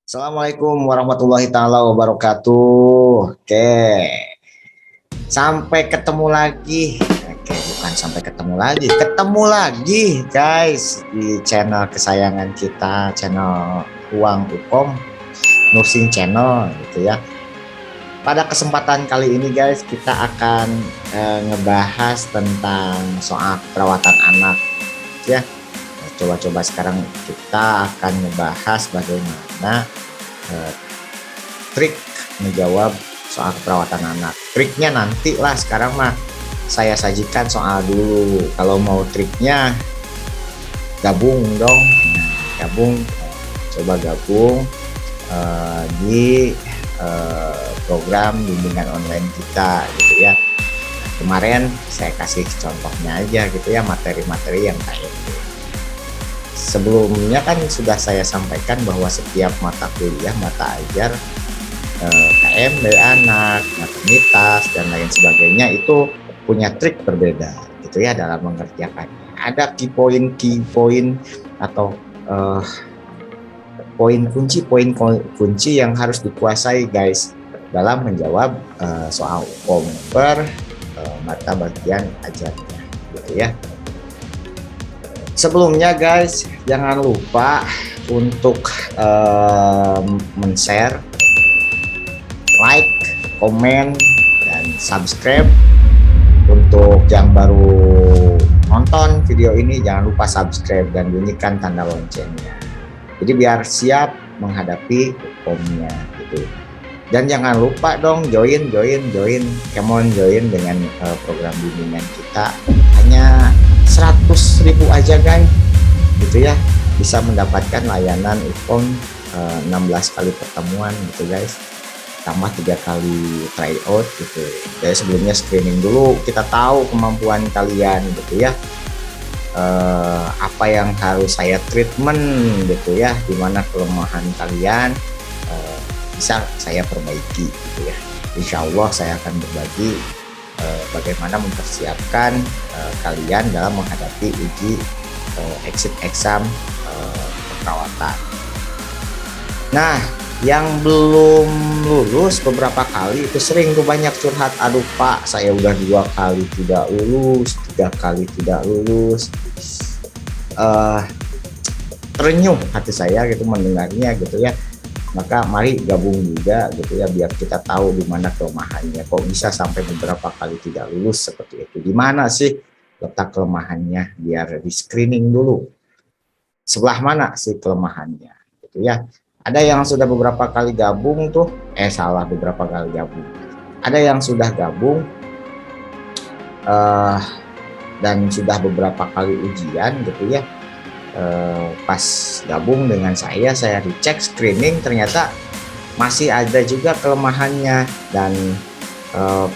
Assalamualaikum warahmatullahi taala wabarakatuh. Oke, sampai ketemu lagi. Oke, bukan sampai ketemu lagi guys di channel kesayangan kita, channel Uang Ukom, Nursing Channel gitu ya. Pada kesempatan kali ini guys, kita akan ngebahas tentang soal perawatan anak ya. Coba-coba sekarang kita akan ngebahas bagaimana trik menjawab soal perawatan anak. Triknya nanti lah, sekarang mah saya sajikan soal dulu. Kalau mau triknya gabung dong, gabung, coba gabung di program bimbingan online kita gitu ya. Kemarin saya kasih contohnya aja gitu ya, materi-materi yang kayak gitu. Sebelumnya kan sudah saya sampaikan bahwa setiap mata kuliah, mata ajar, KM dari anak, maternitas, dan lain sebagainya itu punya trik berbeda gitu ya dalam mengerjakannya. Ada key point atau poin kunci yang harus dikuasai guys dalam menjawab soal UKOM per mata bagian ajarnya gitu ya. Sebelumnya guys, jangan lupa untuk men-share, like, komen, dan subscribe. Untuk yang baru nonton video ini, jangan lupa subscribe dan bunyikan tanda loncengnya. Jadi biar siap menghadapi UKOM-nya gitu. Dan jangan lupa dong join, come on join dengan program bimbingan kita. Hanya 100.000 aja guys gitu ya, bisa mendapatkan layanan UKOM 16 kali pertemuan gitu guys, tambah 3 kali tryout gitu. Jadi sebelumnya screening dulu, kita tahu kemampuan kalian gitu ya, apa yang harus saya treatment gitu ya, dimana kelemahan kalian bisa saya perbaiki gitu ya. Insya Allah saya akan berbagi bagaimana mempersiapkan kalian dalam menghadapi uji exit exam perawatan. Nah, yang belum lulus beberapa kali itu sering tuh banyak curhat, aduh Pak, saya udah 2 kali tidak lulus, 3 kali tidak lulus. Terenyuh hati saya gitu mendengarnya gitu ya. Maka mari gabung juga gitu ya, biar kita tahu di mana kelemahannya. Kok bisa sampai beberapa kali tidak lulus seperti itu? Di mana sih letak kelemahannya? Biar di screening dulu. Sebelah mana sih kelemahannya? Gitu ya. Ada yang sudah beberapa kali gabung tuh, beberapa kali gabung. Ada yang sudah gabung dan sudah beberapa kali ujian gitu ya. Pas gabung dengan saya dicek screening, ternyata masih ada juga kelemahannya, dan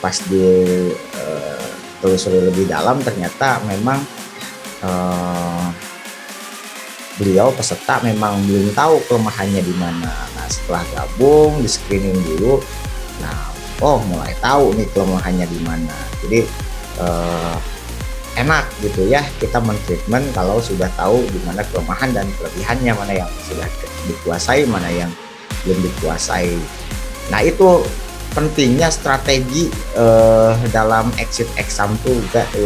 pas telusuri lebih dalam ternyata memang beliau peserta memang belum tahu kelemahannya di mana. Nah, setelah gabung di screening dulu, nah mulai tahu nih kelemahannya di mana. Jadi enak gitu ya kita mentreatment kalau sudah tahu di mana kelemahan dan kelebihannya, mana yang sudah dikuasai, mana yang belum dikuasai. Nah, itu pentingnya strategi dalam exit exam tuh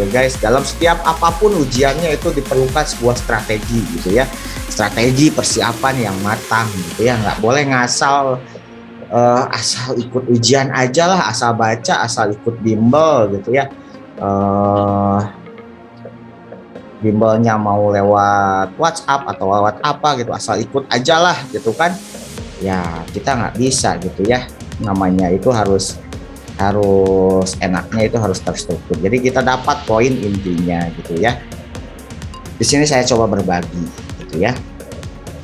guys. Dalam setiap apapun ujiannya itu diperlukan sebuah strategi gitu ya, strategi persiapan yang matang gitu ya. Nggak boleh ngasal asal ikut ujian aja lah, asal baca, asal ikut bimbel gitu ya. Bimbelnya mau lewat WhatsApp atau lewat apa gitu, asal ikut aja lah gitu kan ya, kita nggak bisa gitu ya. Namanya itu harus enaknya itu harus terstruktur. Jadi kita dapat poin intinya gitu ya. Di sini saya coba berbagi gitu ya.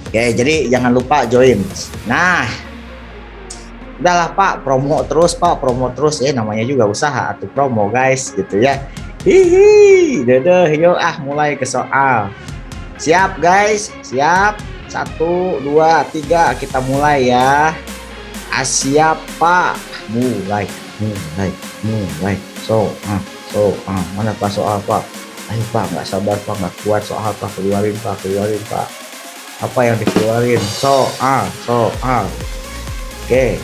Oke, jadi jangan lupa join. Nah, udahlah Pak, promo terus ya, namanya juga usaha atau promo guys gitu ya. Hihi, dadah, yuk mulai ke soal. Siap guys, siap. 1, 2, 3 kita mulai ya. Siap Pak, mulai. So, mana Pak soal Pak? Ayo Pak, nggak sabar Pak, nggak kuat soal Pak, keluarin Pak. Apa yang dikeluarin? Soal. Oke.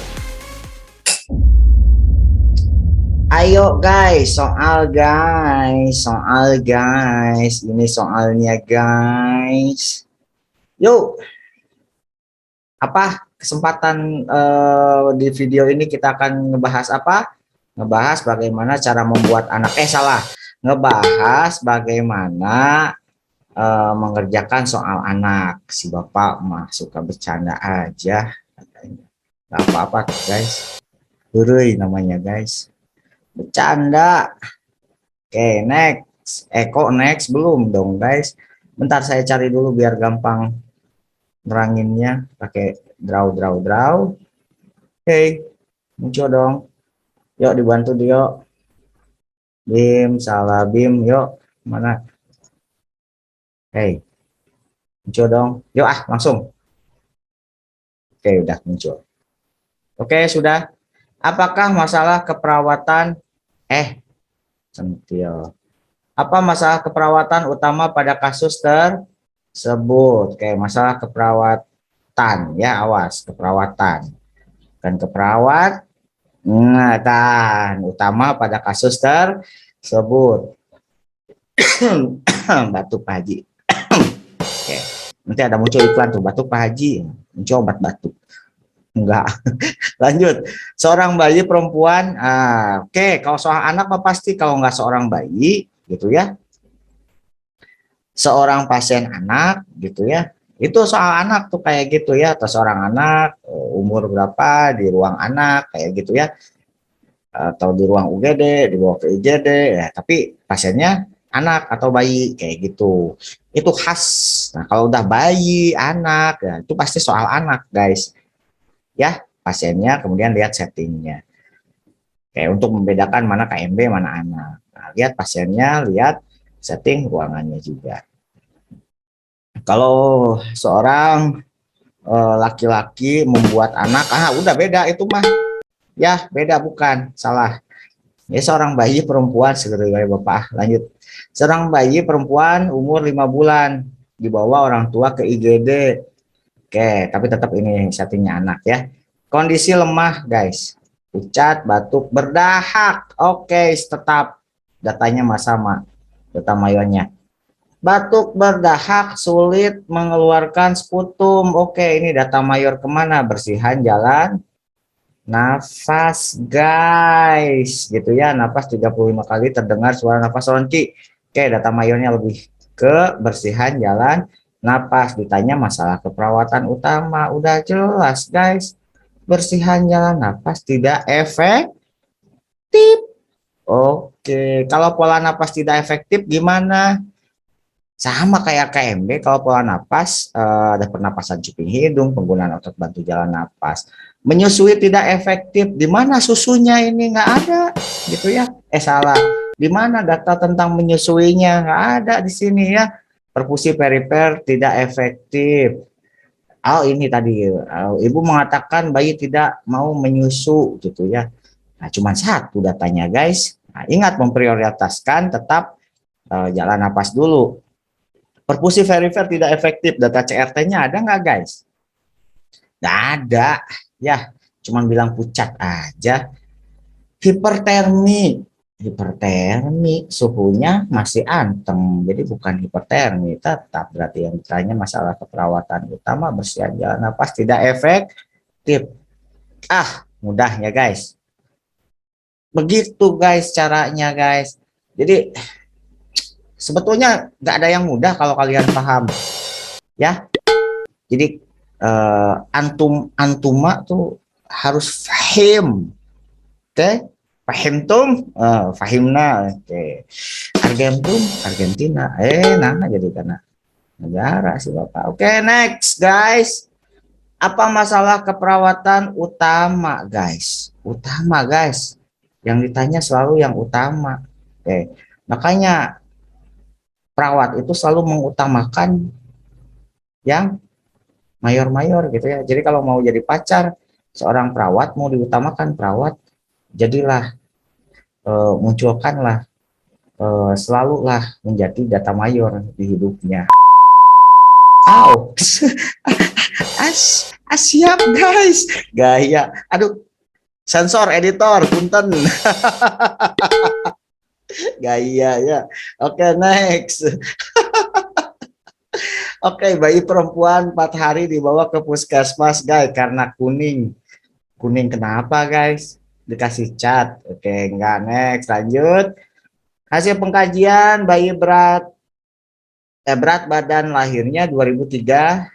Ayo guys, soal guys. Ini soalnya guys. Yuk, apa kesempatan di video ini kita akan ngebahas apa? Ngebahas bagaimana cara membuat anak salah. Ngebahas bagaimana mengerjakan soal anak. Si bapak mah suka bercanda aja katanya. Gak apa-apa guys. Hurry namanya guys. Bercanda. Oke, next. Kok next? Belum dong, guys. Bentar saya cari dulu biar gampang neranginnya. Pakai draw. Oke, muncul dong. Yuk, dibantu dia. Bim, salah Bim. Yuk, mana? Hei, muncul dong. Yuk, langsung. Oke, udah muncul. Oke, sudah. Apakah masalah keperawatan? Sentil. Apa masalah keperawatan utama pada kasus tersebut? Oke, masalah keperawatan ya, awas keperawatan. Kan keperawatan utama pada kasus tersebut. Batuk Pak Haji. Oke, nanti ada muncul iklan tuh, batuk Pak Haji, muncul obat batuk. Enggak. Lanjut. Seorang bayi perempuan. Oke, kalau soal anak mah pasti, kalau nggak seorang bayi gitu ya, seorang pasien anak gitu ya, itu soal anak tuh kayak gitu ya, atau seorang anak umur berapa di ruang anak kayak gitu ya, atau di ruang UGD dibawa ke IGD ya, tapi pasiennya anak atau bayi kayak gitu, itu khas. Nah kalau udah bayi anak ya itu pasti soal anak guys ya, pasiennya kemudian lihat settingnya kayak untuk membedakan mana KMB mana anak. Nah, lihat pasiennya, lihat setting ruangannya juga. Kalau seorang laki-laki membuat anak, udah beda itu mah ya, beda, bukan salah ya. Seorang bayi perempuan, segera bapak lanjut. Seorang bayi perempuan umur 5 bulan dibawa orang tua ke IGD. Oke, tapi tetap ini settingnya anak ya. Kondisi lemah guys, pucat, batuk, berdahak. Oke, tetap datanya sama, data mayornya. Batuk, berdahak, sulit mengeluarkan sputum. Oke, ini data mayor kemana? Bersihan jalan nafas guys, gitu ya. Nafas 35 kali terdengar suara nafas ronci. Oke, data mayornya lebih ke bersihan jalan nafas. Ditanya masalah keperawatan utama. Udah jelas guys. Bersihan jalan nafas tidak efektif. Oke, kalau pola nafas tidak efektif gimana? Sama kayak KMB, kalau pola napas ada pernapasan cuping hidung, penggunaan otot bantu jalan napas. Menyusui tidak efektif, di mana susunya ini nggak ada, gitu ya? Salah. Di mana data tentang menyusuinya? Nggak ada di sini ya. Perfusi perifer tidak efektif. Oh ini tadi, ibu mengatakan bayi tidak mau menyusu, gitu ya. Nah, cuma satu datanya guys. Nah, ingat memprioritaskan tetap jalan napas dulu. Perfusi perifer tidak efektif, data CRT-nya ada nggak guys? Nggak ada, ya cuman bilang pucat aja. Hipertermi, suhunya masih anteng, jadi bukan hipertermi, tetap berarti yang ditanya masalah keperawatan utama bersihan jalan napas tidak efektif. Mudah ya guys. Begitu guys caranya guys. Jadi sebetulnya nggak ada yang mudah kalau kalian paham ya. Jadi antuma tuh harus fahim, oke? Fahimtum, fahimna, oke? Argentum, Argentina, nah jadi karena negara sih bapak. Oke, next guys. Apa masalah keperawatan utama guys? Utama guys. Yang ditanya selalu yang utama. Oke, makanya perawat itu selalu mengutamakan yang mayor-mayor gitu ya. Jadi kalau mau jadi pacar seorang perawat, mau diutamakan perawat, jadilah munculkanlah selalulah menjadi data mayor di hidupnya. Au. Siap guys. Gaya. Aduh, sensor editor, punten. Gaya ya. Oke, next. Oke, bayi perempuan 4 hari dibawa ke puskesmas, guys, karena kuning. Kuning kenapa, guys? Dikasih cat. Oke, enggak, next. Lanjut. Hasil pengkajian bayi berat badan lahirnya 2300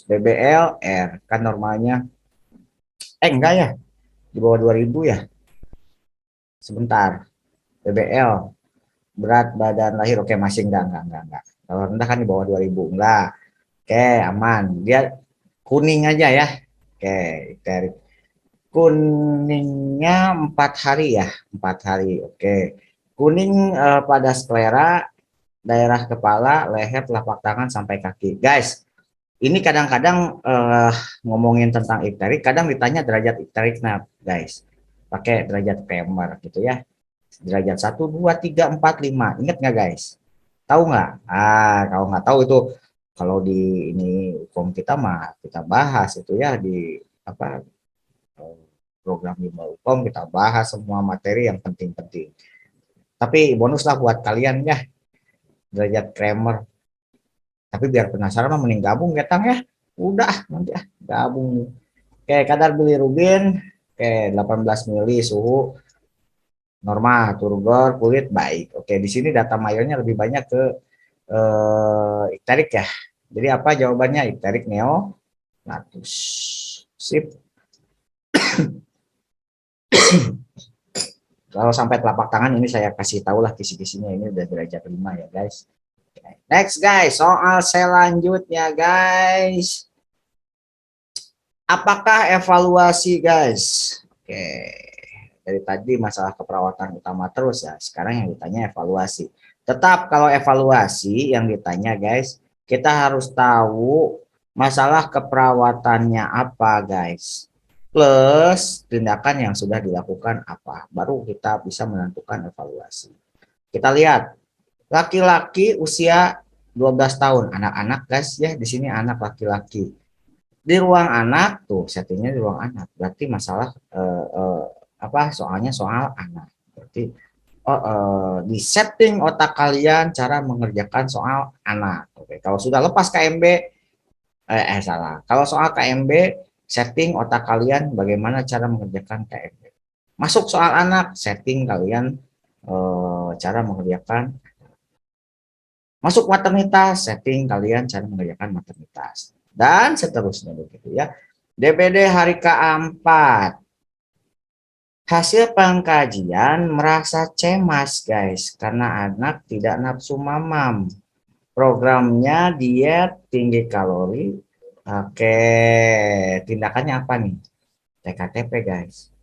BBL-R. Kan normalnya enggak ya? Di bawah 2000 ya? Sebentar. BBL berat badan lahir, oke, masih enggak. Kalau rendah kan di bawah 2000, enggak. Oke, aman. Dia kuning aja ya. Oke, dari kuningnya 4 hari ya, 4 hari. Oke, kuning pada sklera, daerah kepala, leher, telapak tangan sampai kaki. Guys, ini kadang-kadang ngomongin tentang ikterik, kadang ditanya derajat ikteriknya, guys. Pakai derajat Kramer gitu ya. Derajat 1, 2, 3, 4, 5. Ingat nggak, guys? Tahu nggak? Kalau nggak tahu itu, kalau di ini hukum kita mah kita bahas itu ya di apa, program Bimbel Hukum kita bahas semua materi yang penting-penting. Tapi bonus lah buat kalian ya, derajat Kramer. Tapi biar penasaran mah mending gabung ya Tang ya. Udah nanti gabung. Oke, kadar bilirubin oke 18 mili, suhu normal, turgor, kulit baik. Oke, di sini data mayornya lebih banyak ke ikterik ya. Jadi apa jawabannya? Ikterik neo Latus. Sip. Kalau sampai telapak tangan ini saya kasih tahu lah kisi-kisinya, ini udah derajat 5 ya guys. Next guys, soal selanjutnya guys. Apakah evaluasi guys? Oke, dari tadi masalah keperawatan utama terus ya. Sekarang yang ditanya evaluasi. Tetap kalau evaluasi yang ditanya guys, kita harus tahu masalah keperawatannya apa guys. Plus tindakan yang sudah dilakukan apa. Baru kita bisa menentukan evaluasi. Kita lihat laki-laki usia 12 tahun, anak-anak guys ya, di sini anak laki-laki. Di ruang anak tuh settingnya di ruang anak, berarti masalah apa soalnya soal anak. Berarti di setting otak kalian cara mengerjakan soal anak. Oke, kalau sudah lepas KMB salah. Kalau soal KMB setting otak kalian bagaimana cara mengerjakan KMB. Masuk soal anak, setting kalian cara mengerjakan. Masuk maternitas, setting kalian cara mengerjakan maternitas. Dan seterusnya begitu ya. DBD hari keempat. Hasil pengkajian merasa cemas guys karena anak tidak nafsu mamam. Programnya diet tinggi kalori. Oke, tindakannya apa nih? TKTP guys.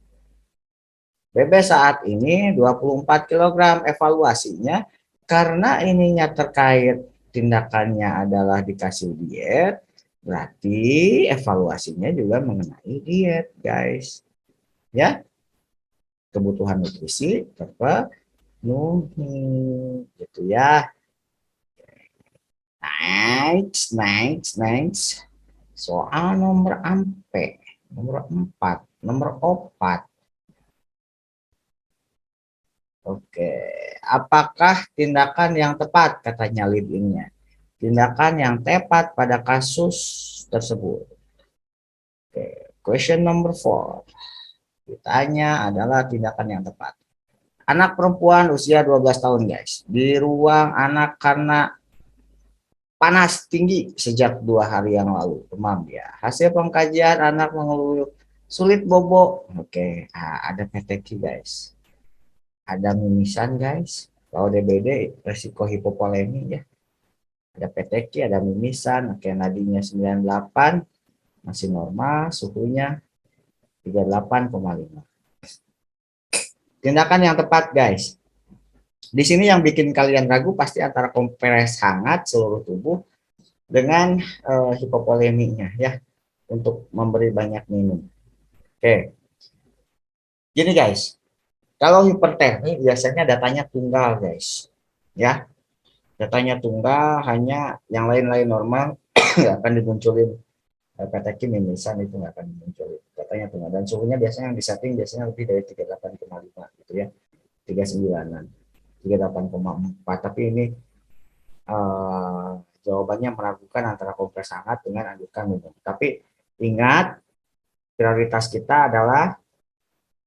BB saat ini 24 kg, evaluasinya karena ininya terkait tindakannya adalah dikasih diet, berarti evaluasinya juga mengenai diet guys. Ya, kebutuhan nutrisi terpenuhi gitu ya. Next. Soal nomor 4, nomor 4. Oke, apakah tindakan yang tepat katanya lead-in-nya? Tindakan yang tepat pada kasus tersebut. Oke, question number 4. Ditanya adalah tindakan yang tepat. Anak perempuan usia 12 tahun guys, di ruang anak karena panas tinggi sejak 2 hari yang lalu, demam ya. Hasil pengkajian anak mengeluh sulit bobo. Oke, ada PTQ guys. Ada mimisan guys. Kalau DBD resiko hipovolemi ya. Ada PTQ, ada mimisan. Oke, nadinya 98 masih normal, suhunya 38,5. Tindakan yang tepat guys. Di sini yang bikin kalian ragu pasti antara kompres hangat seluruh tubuh dengan hipovoleminya ya, untuk memberi banyak minum. Oke. Gini guys. Kalau hipertermi biasanya datanya tunggal guys. Ya. Datanya tunggal, hanya yang lain-lain normal. nggak akan dimunculin katakin mimisan, itu nggak akan dimunculin katanya tuh. Dan suhunya biasanya yang disetting biasanya lebih dari 38,5 gitu ya, 39-an, 38,4. Tapi ini jawabannya meragukan antara kompres hangat dengan anjurkan minum. Tapi ingat, prioritas kita adalah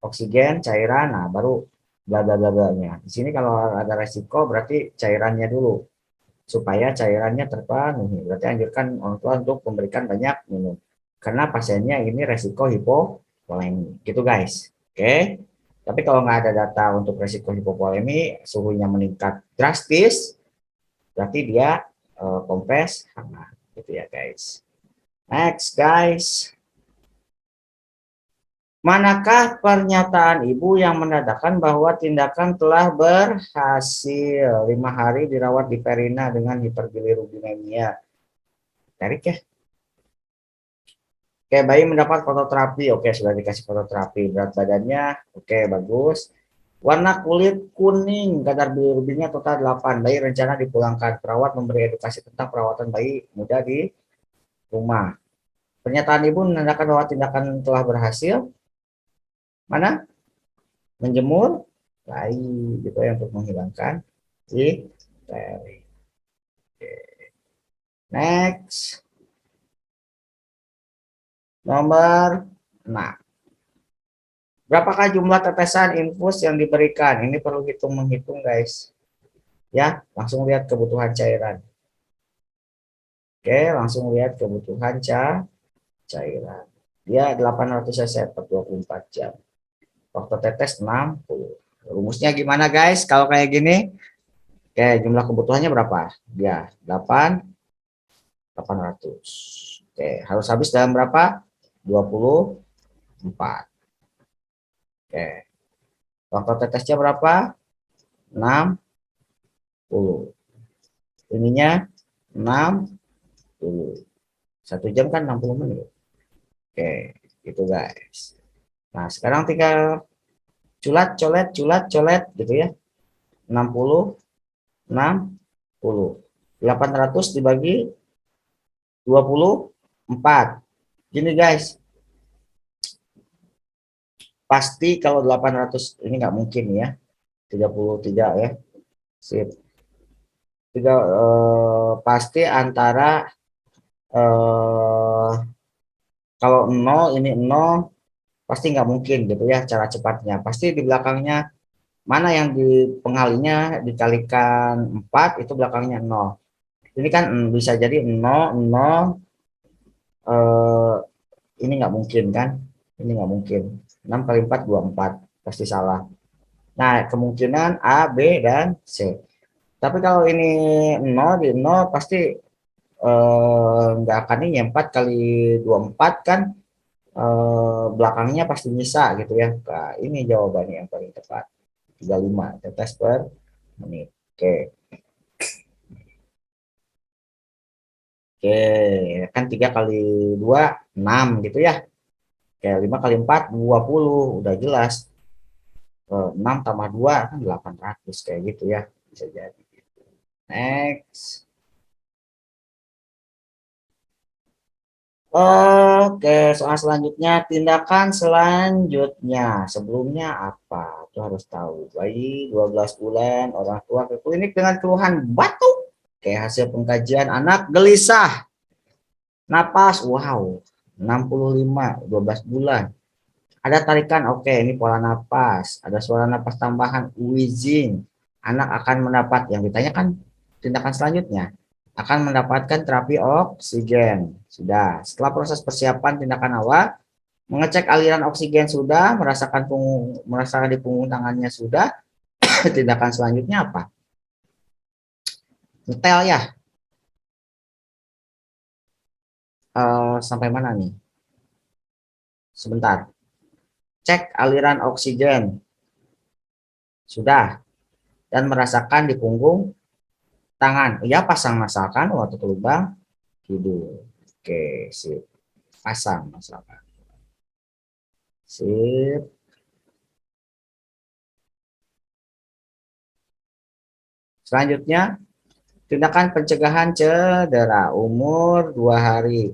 oksigen, cairan, nah baru bla bla bla bla-nya. Di sini kalau ada resiko berarti cairannya dulu, supaya cairannya terpenuhi. Berarti anjurkan orang tua untuk memberikan banyak minum. Karena pasiennya ini resiko hipovolemi. Gitu guys. Oke. Tapi kalau nggak ada data untuk resiko hipovolemi, suhunya meningkat drastis, berarti dia kompres hangat. Gitu ya guys. Next guys. Manakah pernyataan ibu yang menandakan bahwa tindakan telah berhasil 5 hari dirawat di Perina dengan hiperbilirubinemia? Tarik ya. Oke, bayi mendapat fototerapi. Oke, sudah dikasih fototerapi. Berat badannya, oke, bagus. Warna kulit kuning, kadar bilirubinnya total 8. Bayi rencana dipulangkan. Perawat memberi edukasi tentang perawatan bayi muda di rumah. Pernyataan ibu menandakan bahwa tindakan telah berhasil. Mana? Menjemur bayi, gitu ya, untuk menghilangkan difteri. Next. Nomor 6. Berapakah jumlah tetesan infus yang diberikan? Ini perlu menghitung guys. Ya, langsung lihat kebutuhan cairan. Oke, langsung lihat kebutuhan cairan. Dia 800 cc per 24 jam. Waktu tetes 60. Rumusnya gimana guys? Kalau kayak gini, oke, jumlah kebutuhannya berapa? Ya, 800. Oke, harus habis dalam berapa? 24. Oke. Waktu tetesnya berapa? 60. Ininya 60. 1 jam kan 60 menit. Oke, itu guys. Nah, sekarang tinggal culat, colet gitu ya. 60, 60. 800 dibagi 24. Gini guys, pasti kalau 800 ini nggak mungkin ya. 33 ya. Sip. Pasti antara kalau 0 ini 0 pasti nggak mungkin gitu ya cara cepatnya. Pasti di belakangnya mana yang di pengalinya dikalikan 4 itu belakangnya 0. Ini kan bisa jadi 0 0 ini nggak mungkin kan? Ini nggak mungkin. 6 kali 4 24 pasti salah. Nah, kemungkinan A, B dan C. Tapi kalau ini 0 di 0 pasti nggak akan ini 4 kali 24 kan belakangnya pasti nyisa gitu ya. Nah, ini jawabannya yang paling tepat. 35 tetes per menit. Oke. Oke, kan 3 kali 2 6 gitu ya. Oke, 5 kali 4 20 udah jelas. 6 tambah 2 kan 800 kayak gitu ya. Bisa jadi. Next. Oke, soal selanjutnya, tindakan selanjutnya. Sebelumnya apa? Itu harus tahu. Bayi 12 bulan, orang tua ke klinik dengan keluhan batuk. Oke, hasil pengkajian anak gelisah. Napas, wow, 65, 12 bulan. Ada tarikan, oke, ini pola napas. Ada suara napas tambahan, wheezing. Anak akan mendapat, yang ditanyakan tindakan selanjutnya, akan mendapatkan terapi oksigen. Sudah. Setelah proses persiapan tindakan awal, mengecek aliran oksigen sudah, merasakan di punggung tangannya sudah. Tindakan selanjutnya apa? Ngetel ya. Sampai mana nih? Sebentar. Cek aliran oksigen. Sudah. Dan merasakan di punggung tangan. Ya, pasang masalkan waktu ke lubang hidung. Oke, sip. Pasang masalkan. Sip. Selanjutnya, Tindakan pencegahan cedera umur 2 hari.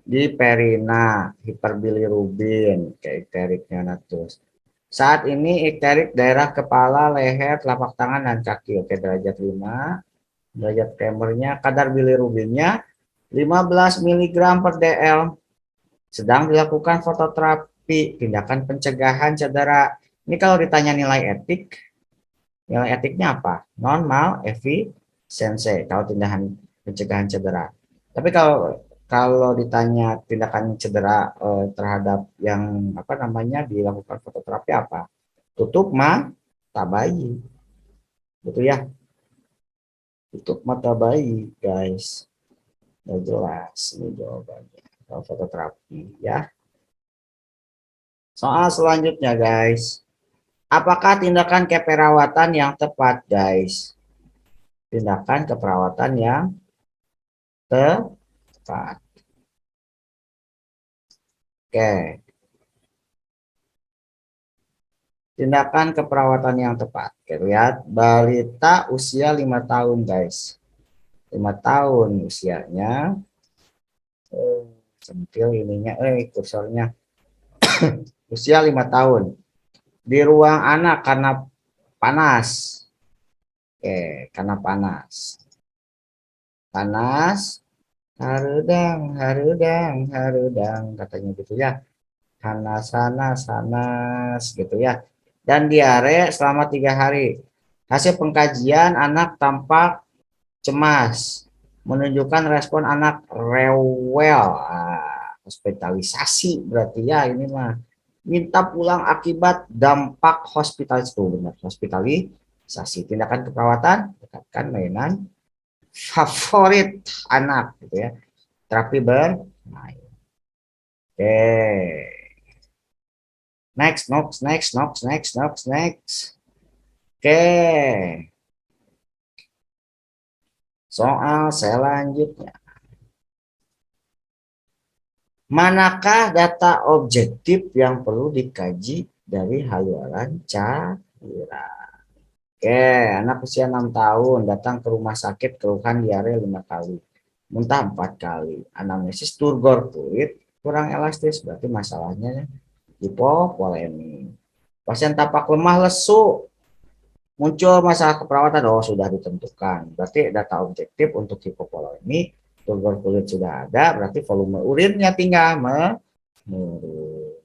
Dipterina, hiperbilirubin, kayak icteric neonatus. Saat ini icteric daerah kepala, leher, telapak tangan, dan kaki. Oke, derajat 5. Derajat tremornya, kadar bilirubinnya 15 mg per dl. Sedang dilakukan fototerapi, tindakan pencegahan cedera. Ini kalau ditanya nilai etiknya apa? Normal, efisiensi, kalau tindakan pencegahan cedera. Tapi kalau ditanya tindakan cedera terhadap yang apa namanya dilakukan fototerapi apa? Tutup mata bayi. Betul ya? Tutup mata bayi, guys. Udah jelas ini jawabannya. Kalau fototerapi ya. Soal selanjutnya, guys. Apakah tindakan keperawatan yang tepat, guys? Tindakan keperawatan yang tepat. Oke. Tindakan keperawatan yang tepat. Oke, lihat balita usia 5 tahun, guys. 5 tahun usianya. Centil ininya, kursornya. Usia 5 tahun. Di ruang anak karena panas. Oke, karena panas. Panas. Harudang, harudang, harudang, katanya gitu ya. Sanas gitu ya. Dan diare selama 3 hari. Hasil pengkajian anak tampak cemas, menunjukkan respon anak rewel. Hospitalisasi berarti ya ini mah. Minta pulang akibat dampak hospitalisasi. Benar, hospitalisasi. Tindakan keperawatan, dekatkan mainan favorit anak gitu ya. Terapi bermain. Oke. Next. Oke. Soal selanjutnya. Manakah data objektif yang perlu dikaji dari haluan cairan? Oke, anak usia 6 tahun datang ke rumah sakit keluhan diare 5 kali. Muntah 4 kali. Anamnesis turgor kulit kurang elastis, berarti masalahnya hipovolemi. Pasien tampak lemah lesu, muncul masalah keperawatan, sudah ditentukan. Berarti data objektif untuk hipovolemi, turgor kulit sudah ada, berarti volume urinnya tinggal menurun.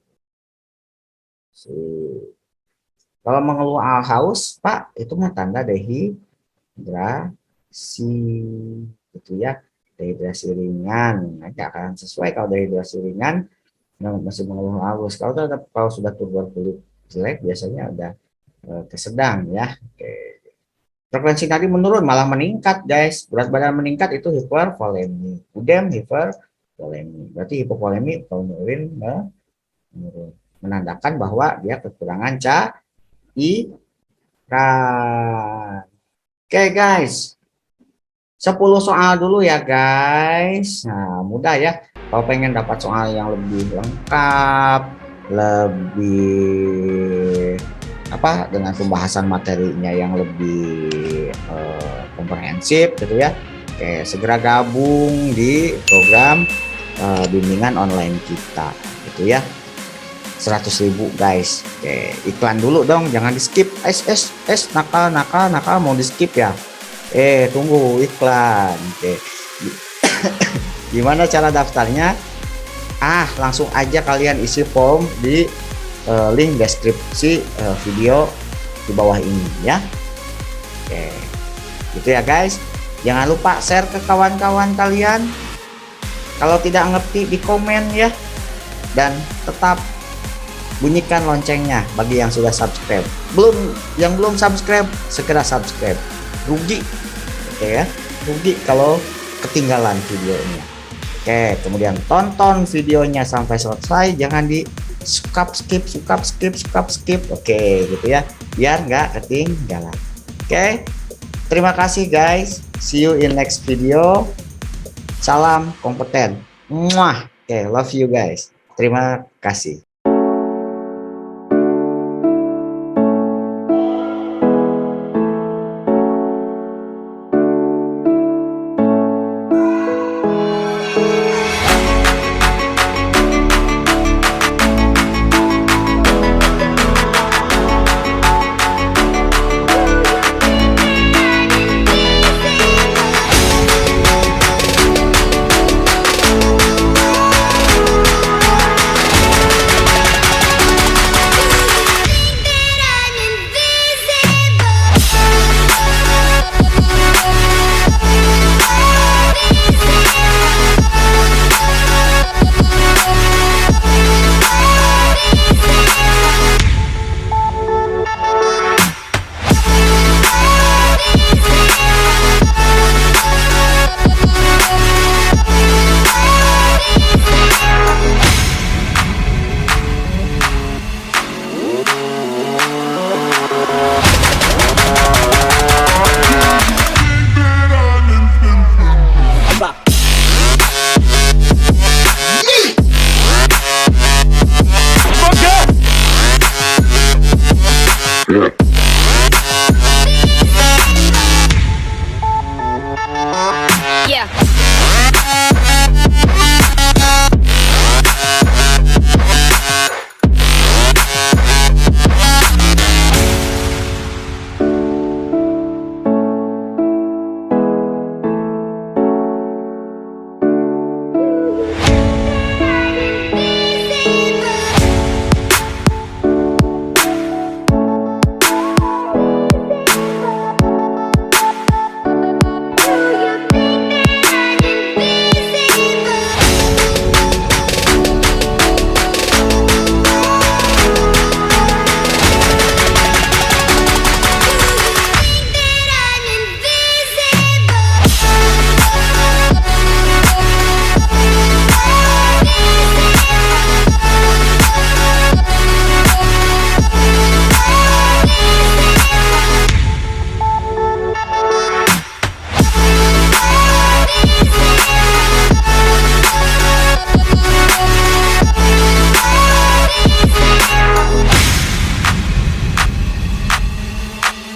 Kalau mengeluh haus, Pak, itu mah tanda dehidrasi, gitu ya. Dehidrasi ringan, nanti akan sesuai kalau dehidrasi ringan masih mengeluh haus. Kalau sudah turgor kulit jelek biasanya udah kesedang ya. Oke. Frekuensi nadi menurun malah meningkat, guys. Berat badan meningkat itu hipervolemi. Udem hipervolemi. Berarti hipovolemi volume urin menurun. Menandakan bahwa dia kekurangan cairan. Oke, guys. 10 soal dulu ya, guys. Nah, mudah ya. Kalau pengen dapat soal yang lebih lengkap, lebih dengan pembahasan materinya yang lebih komprehensif gitu ya. Oke, segera gabung di program bimbingan online kita gitu ya. 100.000, guys. Oke, iklan dulu dong, jangan di skip. Nakal mau di skip ya. Tunggu iklan. Oke. Gimana cara daftarnya? Langsung aja kalian isi form di link deskripsi video di bawah ini ya. Oke, gitu ya, guys. Jangan lupa share ke kawan-kawan kalian. Kalau tidak ngerti di komen ya. Dan tetap bunyikan loncengnya bagi yang sudah subscribe. Yang belum subscribe, segera subscribe. Rugi, oke ya, rugi kalau ketinggalan videonya. Oke, kemudian tonton videonya sampai selesai, jangan di skip. Oke, gitu ya, biar nggak ketinggalan. Oke, terima kasih, guys. See you in next video. Salam kompeten. Oke, love you, guys. Terima kasih.